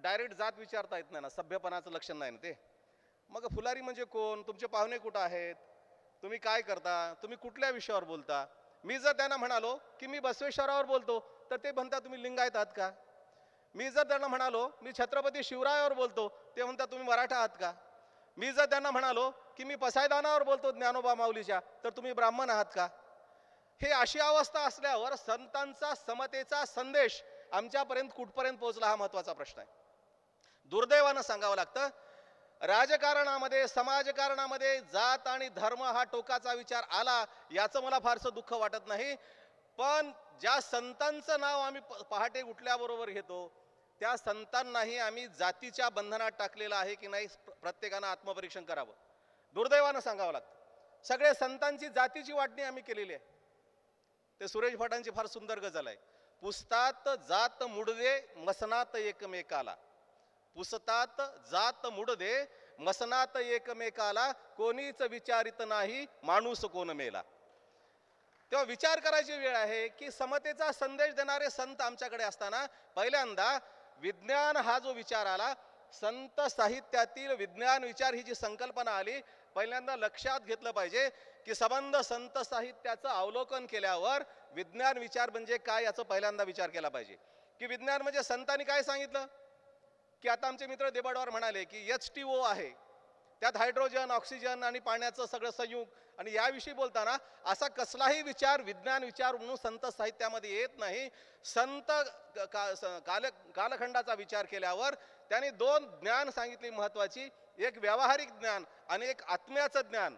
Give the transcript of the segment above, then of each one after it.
Direct जात विचारता येत नाही ना, सभ्यपणाचं लक्षण नाही ना ते. मग फुलारी म्हणजे कोण, तुमचे पाहुणे कुठं आहेत, तुम्ही काय करता, तुम्ही कुठल्या विषयावर बोलता. मी जर त्यांना म्हणालो की मी बसवेश्वरावर बोलतो, तर ते म्हणता तुम्ही लिंगायत आहात का. मी जर त्यांना म्हणालो मी छत्रपती शिवरायावर बोलतो, ते म्हणता तुम्ही मराठा आहात का. मी जर त्यांना म्हणालो की मी पसायदानावर बोलतो ज्ञानोबा माऊलीच्या, तर तुम्ही ब्राह्मण आहात का. हे अशी अवस्था असल्यावर संतांचा समतेचा संदेश आमच्यापर्यंत कुठपर्यंत पोहोचला हा महत्वाचा प्रश्न आहे. दुर्दैवानं सांगावं लागतं, राजकारणामध्ये समाजकारणामध्ये जात आणि धर्म हा टोकाचा विचार आला याचं मला फारसं दुःख वाटत नाही. पण ज्या संतांचं नाव आम्ही पहाटे उठल्याबरोबर घेतो, त्या संतांनाही आम्ही जातीच्या बंधनात टाकलेलं आहे की नाही, प्रत्येकानं आत्मपरीक्षण करावं. दुर्दैवानं सांगावं लागतं, सगळे संतांची जातीची वाटणी आम्ही केलेली आहे. ते सुरेश भटांची फार सुंदर गझल आहे, पुसतात जात मुडदे मसनात एकमेकाला. पुसतात जात मुडदे मसनात एकमेकाला, कोणीच विचारित नाही माणूस कोण मेला. तेव्हा विचार करायची वेळ आहे की समतेचा संदेश देणारे संत आमच्याकडे असताना पहिल्यांदा विज्ञान हा जो विचार आला, संत साहित्यातील विज्ञान विचार ही जी संकल्पना आली, पहिल्यांदा लक्षात घेतलं पाहिजे की संबंध संत साहित्याचं अवलोकन केल्यावर विज्ञान विचार म्हणजे काय याचा पहिल्यांदा विचार केला पाहिजे. की विज्ञान म्हणजे संतांनी काय सांगितलं, की आता आमचे मित्र देबाडवार म्हणाले की H2O आहे, त्यात हायड्रोजन ऑक्सिजन आणि पाण्याचं सगळं संयुग, आणि याविषयी बोलताना असा कसलाही विचार विज्ञान विचार म्हणून संत साहित्यामध्ये येत नाही. संत कालखंडाचा विचार केल्यावर त्यांनी दोन ज्ञान सांगितली महत्वाची, एक व्यावहारिक ज्ञान आणि एक आत्म्याचं ज्ञान.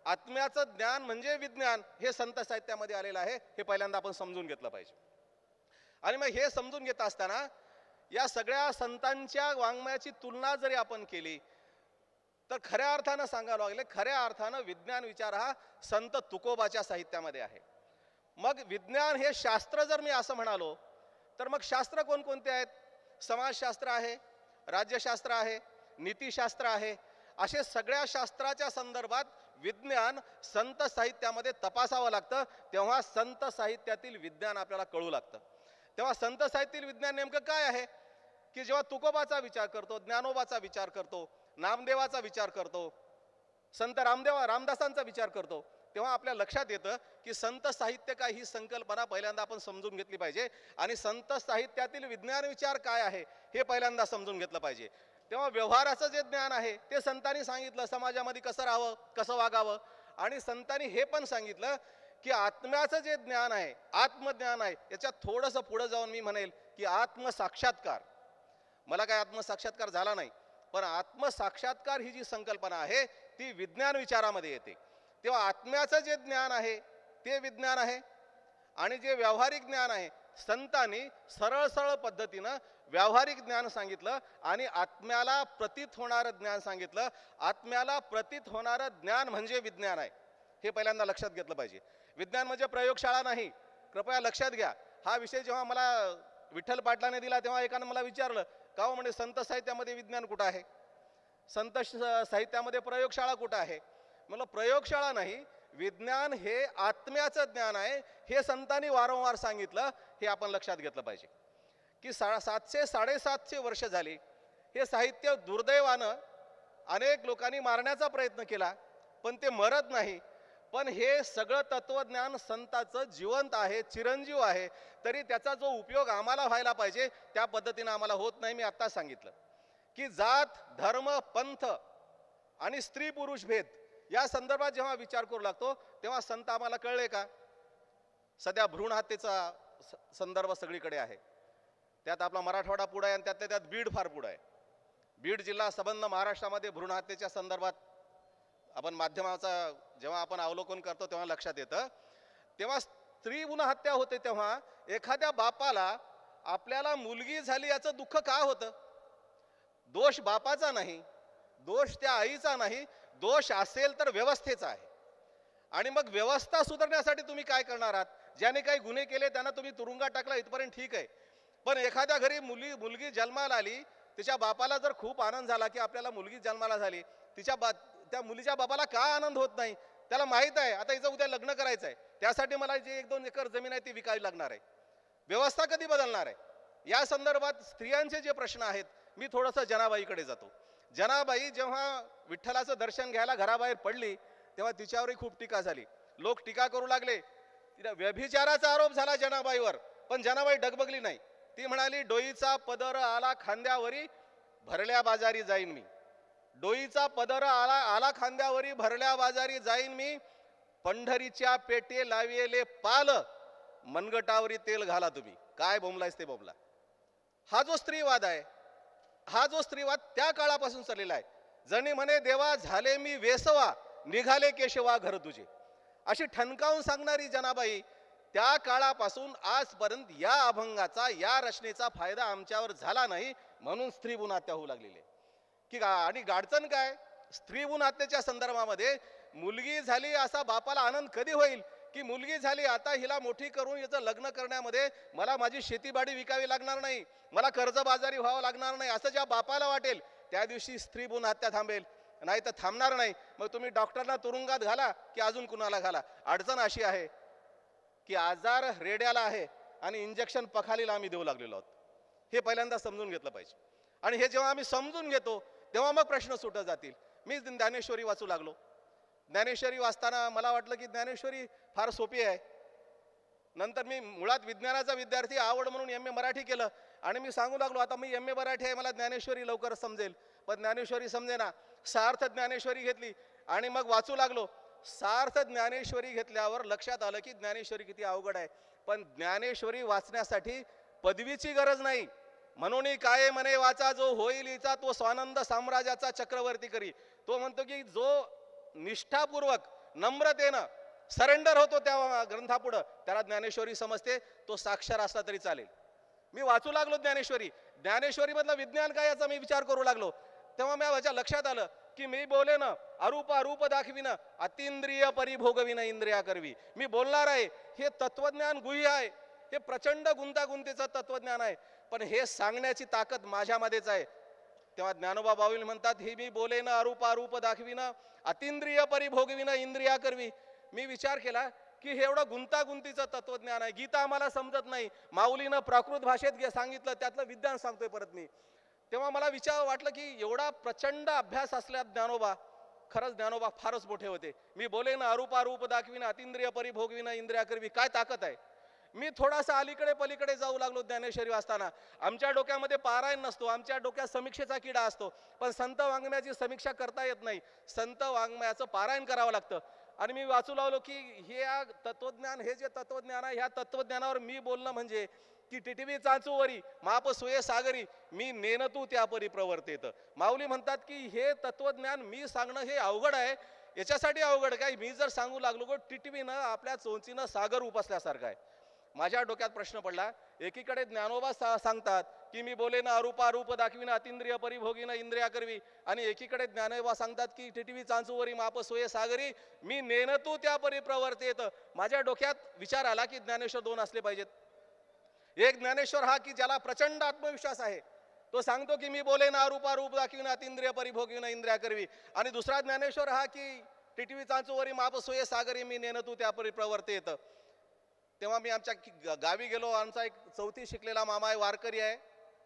आत्म्याचं ज्ञान म्हणजे विज्ञान, हे संत साहित्यामध्ये आलेलं आहे, हे पहिल्यांदा आपण समजून घेतलं पाहिजे. आणि मग हे समजून घेत असताना या सगळ्या संतांच्या वाङ्मयाची तुलना जरी आपण केली तर खऱ्या अर्थानं सांगायला लागले, खऱ्या अर्थानं विज्ञान विचार हा संत तुकोबाच्या साहित्यामध्ये आहे. मग विज्ञान हे शास्त्र जर मी असं म्हणालो तर मग शास्त्र कोणकोणते आहेत, समाजशास्त्र आहे, राज्यशास्त्र आहे, नीतिशास्त्र आहे. असे सगळ्या शास्त्राच्या संदर्भात विज्ञान संत साहित्यामध्ये तपासावं लागतं, तेव्हा संत साहित्यातील विज्ञान आपल्याला कळू लागतं. तेव्हा संत साहित्यातील विज्ञान नेमकं काय आहे, की जेव्हा तुकोबाचा विचार करतो, ज्ञानोबाचा विचार करतो, नामदेवाचा विचार करतो, संत रामदासांचा विचार करतो, तेव्हा आपल्या लक्षात येतं की संत साहित्य काय ही संकल्पना पहिल्यांदा आपण समजून घेतली पाहिजे. आणि संत साहित्यातील विज्ञान विचार काय आहे हे पहिल्यांदा समजून घेतलं पाहिजे. तेव्हा व्यवहाराचं जे ज्ञान आहे ते संतांनी सांगितलं, समाजामध्ये कसं राहावं, कसं वागावं. आणि संतांनी हे पण सांगितलं की आत्म्याचं जे ज्ञान आहे, आत्मज्ञान आहे, याच्यात थोडंसं पुढे जाऊन मी म्हणेल की आत्मसाक्षात्कार. मला काय आत्मसाक्षात्कार झाला नाही, पण आत्मसाक्षात्कार ही जी संकल्पना आहे ती विज्ञान विचारामध्ये येते. तेव्हा आत्म्याचं जे ज्ञान आहे ते विज्ञान आहे, आणि जे व्यावहारिक ज्ञान आहे संतांनी सरळ सरळ पद्धतीनं व्यावहारिक ज्ञान सांगितलं आणि आत्म्याला प्रतीत होणारं ज्ञान सांगितलं. आत्म्याला प्रतीत होणारं ज्ञान म्हणजे विज्ञान आहे, हे पहिल्यांदा लक्षात घेतलं पाहिजे. विज्ञान म्हणजे प्रयोगशाळा नाही, कृपया लक्षात घ्या. हा विषय जेव्हा मला विठ्ठल पाटलाने दिला तेव्हा एकानं मला विचारलं, का हो म्हणजे संत साहित्यामध्ये विज्ञान कुठं आहे, संत साहित्यामध्ये प्रयोगशाळा कुठं आहे. म्हणलं प्रयोगशाळा नाही, विज्ञान हे आत्म्याचं ज्ञान आहे, हे संतांनी वारंवार सांगितलं. हे आपण लक्षात घेतलं पाहिजे की 700-750 वर्ष झाली हे साहित्य दुर्दैवानं अनेक लोकांनी मारण्याचा प्रयत्न केला, पण ते मरत नाही. पण हे सगळं तत्वज्ञान संतांचं जिवंत आहे, चिरंजीव आहे, तरी त्याचा जो उपयोग आम्हाला व्हायला पाहिजे त्या पद्धतीनं आम्हाला होत नाही. मी आत्ता सांगितलं की जात धर्म पंथ आणि स्त्री पुरुष भेद या संदर्भात जेव्हा विचार करू लागतो तेव्हा संत आम्हाला कळले का. सध्या भ्रूण हत्येचा संदर्भ सगळीकडे आहे, त्यात आपला मराठवाडा पुढे आहे आणि त्यातल्या त्यात बीड फार पुढे आहे. बीड जिल्हा संबंध महाराष्ट्रामध्ये भ्रूण हत्येच्या संदर्भात आपण माध्यमाचा जेव्हा आपण अवलोकन करतो तेव्हा लक्षात येतं. तेव्हा स्त्री भ्रूण हत्या होते तेव्हा एखाद्या बापाला आपल्याला मुलगी झाली याचं दुःख का होतं. दोष बापाचा नाही, दोष त्या आईचा नाही, दोष असेल तर व्यवस्थेचा आहे. आणि मग व्यवस्था सुधारण्यासाठी तुम्ही काय करणार आहात. ज्याने काही गुन्हे केले त्यांना तुम्ही तुरुंगात टाकला इथपर्यंत ठीक आहे, पण एखाद्या घरी मुलगी जन्माला आली, तिच्या बापाला जर खूप आनंद झाला की आपल्याला मुलगी जन्माला झाली, त्या मुलीच्या बापाला का आनंद होत नाही. त्याला माहित आहे आता हिचं उद्या लग्न करायचं आहे, त्यासाठी मला जे 1-2 एकर जमीन आहे ती विकावी लागणार आहे. व्यवस्था कधी बदलणार आहे. या संदर्भात स्त्रियांचे जे प्रश्न आहेत, मी थोडंसं जनाबाईकडे जातो. जनाबाई जेव्हा विठ्ठलाचं दर्शन घ्यायला घराबाहेर पडली तेव्हा तिच्यावरही खूप टीका झाली. लोक टीका करू लागले. तिला व्यभिचाराचा आरोप झाला जनाबाईवर, पण जनाबाई डगबगली नाही. ती म्हणाली, डोईचा पदर आला खांद्यावरी भरल्या बाजारी जाईन मी. डोईचा पदर आला खांद्यावरी भरल्या बाजारी जाईन मी. पंढरीच्या पेटे लाविले पाल मनगटावरी तेल घाला तुम्ही. काय बोंबलायस ते बोंबला. हा जो स्त्रीवाद आहे, हा जो स्त्रीवाद त्या काळापासून चाललेला आहे. जणी म्हणे देवा झाले मी वेसवा निघाले केशवा घर तुझे, अशी ठणकावून सांगणारी जनाबाई त्या काळापासून आजपर्यंत या अभंगाचा, या रचनेचा फायदा आमच्यावर झाला नाही, म्हणून स्त्रीभ्रूण हत्या होऊ लागलेली आहे की. आणि गाडचण काय, स्त्रीभ्रूण हत्येच्या संदर्भामध्ये मुलगी झाली असा बापाला आनंद कधी होईल की मुलगी झाली, आता हिला मोठी करून याचं लग्न करण्यामध्ये मला माझी शेतीबाडी विकावी लागणार नाही, मला कर्जबाजारी व्हावं लागणार नाही, असं ज्या बापाला वाटेल त्या दिवशी स्त्रीभ्रूण हत्या थांबेल, नाही तर थांबणार नाही. मग तुम्ही डॉक्टरला तुरुंगात घाला की अजून कुणाला घाला. अडचण अशी आहे की आजार रेड्याला आहे आणि इंजेक्शन पखालीला आम्ही देऊ लागलेलो आहोत. हे पहिल्यांदा समजून घेतलं पाहिजे. आणि हे जेव्हा आम्ही समजून घेतो तेव्हा मग प्रश्न सुटत जातील. मी ज्ञानेश्वरी वाचू लागलो. ज्ञानेश्वरी वाचताना मला वाटलं की ज्ञानेश्वरी फार सोपी आहे. नंतर मी मुळात विज्ञानाचा विद्यार्थी, आवड म्हणून एम ए मराठी केलं आणि मी सांगू लागलो आता मी एम ए मराठी आहे, मला ज्ञानेश्वरी लवकर समजेल. पण ज्ञानेश्वरी समजेना. सार्थ ज्ञानेश्वरी घेतली आणि मग वाचू लागलो. सार्थ ज्ञानेश्वरी घेतल्यावर लक्षात आलं की ज्ञानेश्वरी किती अवघड आहे. पण ज्ञानेश्वरी वाचण्यासाठी पदवीची गरज नाही. म्हणून काय म्हणे वाचा जो होईल हिचा तो स्वानंद साम्राज्याचा चक्रवर्ती करी. तो म्हणतो की जो निष्ठापूर्वक नम्रतेनं सरेंडर होतो त्या ग्रंथापुढं त्याला ज्ञानेश्वरी समजते. तो साक्षर असला तरी चालेल. मी वाचू लागलो ज्ञानेश्वरी. ज्ञानेश्वरी मधलं विज्ञान काय याचा मी विचार करू लागलो. तेव्हा माझ्या लक्षात आलं की मी बोले ना अरूप अरूप दाखविन अतिंद्रिय परिभोगविन इंद्रिया करवी. मी बोलणार आहे हे तत्वज्ञान गुह्य आहे, हे प्रचंड गुंतागुंतीचं तत्वज्ञान आहे, पण हे सांगण्याची ताकद माझ्यामध्येच आहे. तेव्हा ज्ञानोबा बावली म्हणतात हे मी बोले ना अरूप अरूप दाखविन अतिंद्रिय परिभोगविन इंद्रिया करवी. मी विचार केला की हे एवढं गुंतागुंतीचं तत्वज्ञान आहे, गीता आम्हाला समजत नाही, माऊलीनं प्राकृत भाषेत सांगितलं त्यातलं विज्ञान सांगतोय परत मी. तेव्हा मला विचार वाटलं की एवढा प्रचंड अभ्यास असल्या ज्ञानोबा, खरंच ज्ञानोबा फारच मोठे होते. मी बोले ना अरूप अरूप दाखविन अतिंद्रिय परिभोगविन इंद्रिया करवी. काय ताकद आहे. मी थोडासा अलीकडे पलीकडे जाऊ लागलो ज्ञानेश्वरी वाचताना. आमच्या डोक्यामध्ये पारायण नसतो, आमच्या डोक्यात समीक्षेचा किडा असतो, पण संत वाङ्मयाची समीक्षा करता येत नाही. संत वाङ्मयाचं पारायण करावं लागतं. आणि मी वाचू लागलो की हे तत्वज्ञान, हे जे तत्वज्ञान आहे ह्या तत्वज्ञानावर मी बोलणं म्हणजे की टिटवी चाचूवरी माप सोये सागरी मी नेनतू त्यापरी प्रवर्तेत. माऊली म्हणतात की हे तत्वज्ञान मी सांगणं हे अवघड आहे. याच्यासाठी अवघड काय, मी जर सांगू लागलो की टिटवीनं आपल्या चोंचीनं सागर उपसल्यासारखं आहे. माझ्या डोक्यात प्रश्न पडला. एकीकडे ज्ञानोबा सांगतात की मी बोले ना अरूप अरूप दाखविन अतिंद्रिय परिभोगीन इंद्रिया करवी, आणि एकीकडे ज्ञानोबा सांगतात की टिटवी चांचूवरी माप सोये सागरी मी नेनतू त्या परी प्रवर्तेत. माझ्या डोक्यात विचार आला की ज्ञानेश्वर दोन असले पाहिजेत. एक ज्ञानेश्वर हा की ज्याला प्रचंड आत्मविश्वास आहे, तो सांगतो की मी बोले ना अरूप अरूप दाखविन अतिंद्रिय परिभोगीन इंद्रिया करवी, आणि दुसरा ज्ञानेश्वर हा की टिटवी चांचूवरी माप सोये सागरी मी नेनतू त्या परी प्रवर्तेत. तेव्हा मी आमच्या गावी गेलो. आमचा एक 4थी शिकलेला मामा आहे, वारकरी आहे,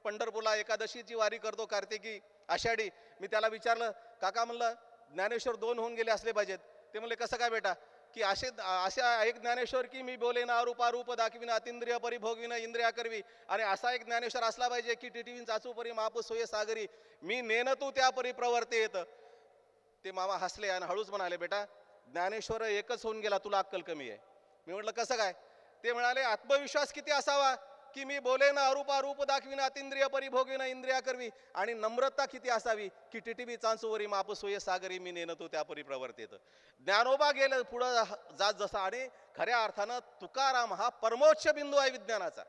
पंढरपूरला एकादशीची वारी करतो, कार्तिकी आषाढी. मी त्याला विचारलं काका म्हणलं ज्ञानेश्वर दोन होऊन गेले असले पाहिजेत. ते म्हणले कसं काय बेटा, की अशा एक ज्ञानेश्वर की मी बोले ना अरूप अरूप दाखविन अतिंद्रिय परिभोगविन इंद्रिया करवी, आणि असा एक ज्ञानेश्वर असला पाहिजे की टिटवीन चाचू परी माप सोये सागरी मी नेनतू त्या परी प्रवर्तेत. ते मामा हसले आणि हळूच म्हणाले बेटा ज्ञानेश्वर एकच होऊन गेला, तुला अक्कल कमी आहे. मी म्हटलं कसं काय. ते म्हणाले आत्मविश्वास किती असावा की मी बोले ना अरूप अरूप दाखविन अतिंद्रिय परिभोगविन इंद्रिया करवी, आणि नम्रता किती असावी की टिटवी चांचूवरी माप सोये सागरी मी नेनतो त्या परी प्रवर्तेत. ज्ञानोबा गेलं पुढं जात जसं, आणि खऱ्या अर्थानं तुकाराम हा परमोच्च बिंदू आहे विज्ञानाचा.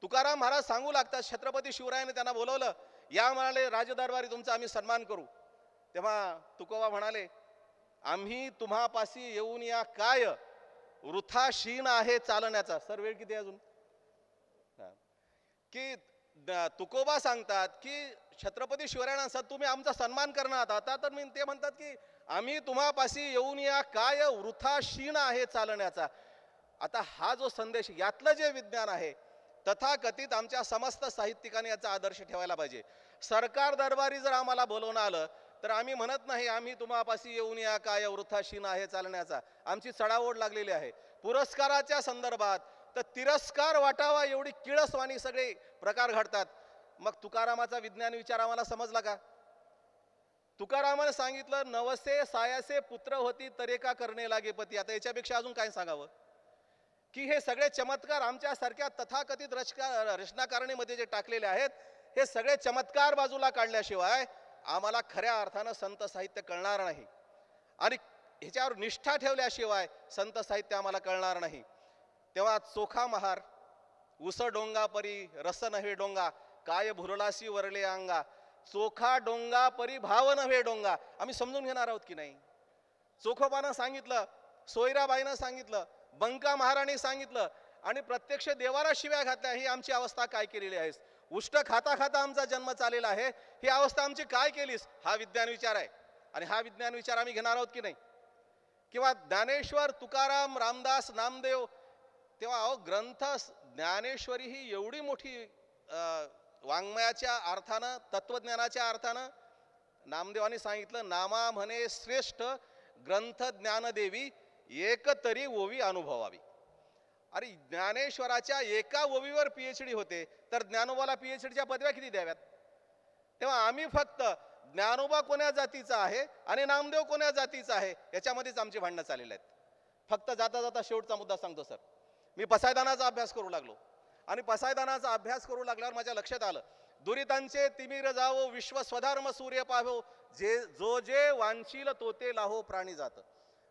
तुकाराम महाराज सांगू लागतात, छत्रपती शिवरायाने त्यांना बोलवलं, या म्हणाले राजदरबारी तुमचा आम्ही सन्मान करू. तेव्हा तुकोबा म्हणाले आम्ही तुम्हापाशी येऊन या काय वृथा शीन आहे चालण्याचा. सर वेळ किती अजून. की तुकोबा सांगतात की छत्रपती शिवरायांना तुम्ही आमचा सन्मान करणार आता, तर मी ते म्हणतात की आम्ही तुम्हापाशी येऊन या काय वृथा शीन आहे चालण्याचा. आता हा जो संदेश, यातलं जे विज्ञान आहे तथाकथित आमच्या समस्त साहित्यिकांनी याचा आदर्श ठेवायला पाहिजे. सरकार दरबारी जर आम्हाला बोलवणं आलं तर आम्ही म्हणत नाही आम्ही तुम्हापाशी येऊन या काय वृथाशीन आहे चालण्याचा. आमची चढाओढ लागलेली आहे. पुरस्काराच्या संदर्भात तर तिरस्कार वाटावा एवढी किळसवाणी सगळे प्रकार घडतात. मग तुकारामाचा विज्ञान विचार आम्हाला समजला का? तुकारामाने सांगितलं नवसे सायासे पुत्र होती तरेका करणे लागे पती. आता याच्यापेक्षा अजून काय सांगावं की हे सगळे चमत्कार आमच्यासारख्या तथाकथित रचनाकारणीमध्ये जे टाकलेले आहेत हे सगळे चमत्कार बाजूला काढल्याशिवाय आम्हाला खऱ्या अर्थानं संत साहित्य कळणार नाही. आणि ह्याच्यावर निष्ठा ठेवल्याशिवाय संत साहित्य आम्हाला कळणार नाही. तेव्हा चोखा महार उस डोंगा परी रस नव्हे डोंगा काय भुरलासी वरले अंगा. चोखा डोंगा परी भाव नव्हे डोंगा. आम्ही समजून घेणार आहोत की नाही? चोखोबानं सांगितलं, सोयराबाईनं सांगितलं, बंका महाराणी सांगितलं आणि प्रत्यक्ष देवाला शिव्या घातल्या. ही आमची अवस्था काय केलेली आहे? उष्ट खाता खाता आमचा जन्म चाललेला आहे. ही अवस्था आमची काय केलीस? हा विज्ञान विचार आहे. आणि हा विज्ञान विचार आम्ही घेणार आहोत की नाही? किंवा ज्ञानेश्वर तुकाराम रामदास नामदेव. तेव्हा अहो ग्रंथ ज्ञानेश्वरी ही एवढी मोठी वाङ्मयाच्या अर्थानं तत्वज्ञानाच्या अर्थानं नामदेवांनी सांगितलं नामा म्हणे श्रेष्ठ ग्रंथ ज्ञानदेवी एक तरी ओवी अनुभवावी. अरे ज्ञानेश्वराच्या एका ओवीवर PhD होते तर ज्ञानोबाला PhDच्या पदव्या किती द्याव्यात? तेव्हा आम्ही फक्त ज्ञानोबा कोण्या जातीचा आहे आणि नामदेव कोण्या जातीचा आहे याच्यामध्येच आमची भांडणं चाललेली आहेत. फक्त जाता जाता शेवटचा मुद्दा सांगतो सर. मी पसायदानाचा अभ्यास करू लागलो आणि पसायदानाचा अभ्यास करू लागल्यावर माझ्या लक्षात आलं दुरितांचे तिमिर जावो विश्व स्वधर्म सूर्य पाहो जो जे वांछील तो ते लाहो प्राणी जात.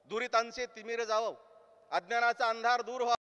दुरितांचे तिमिर जावो, अज्ञानाचा अंधार दूर व्हावा.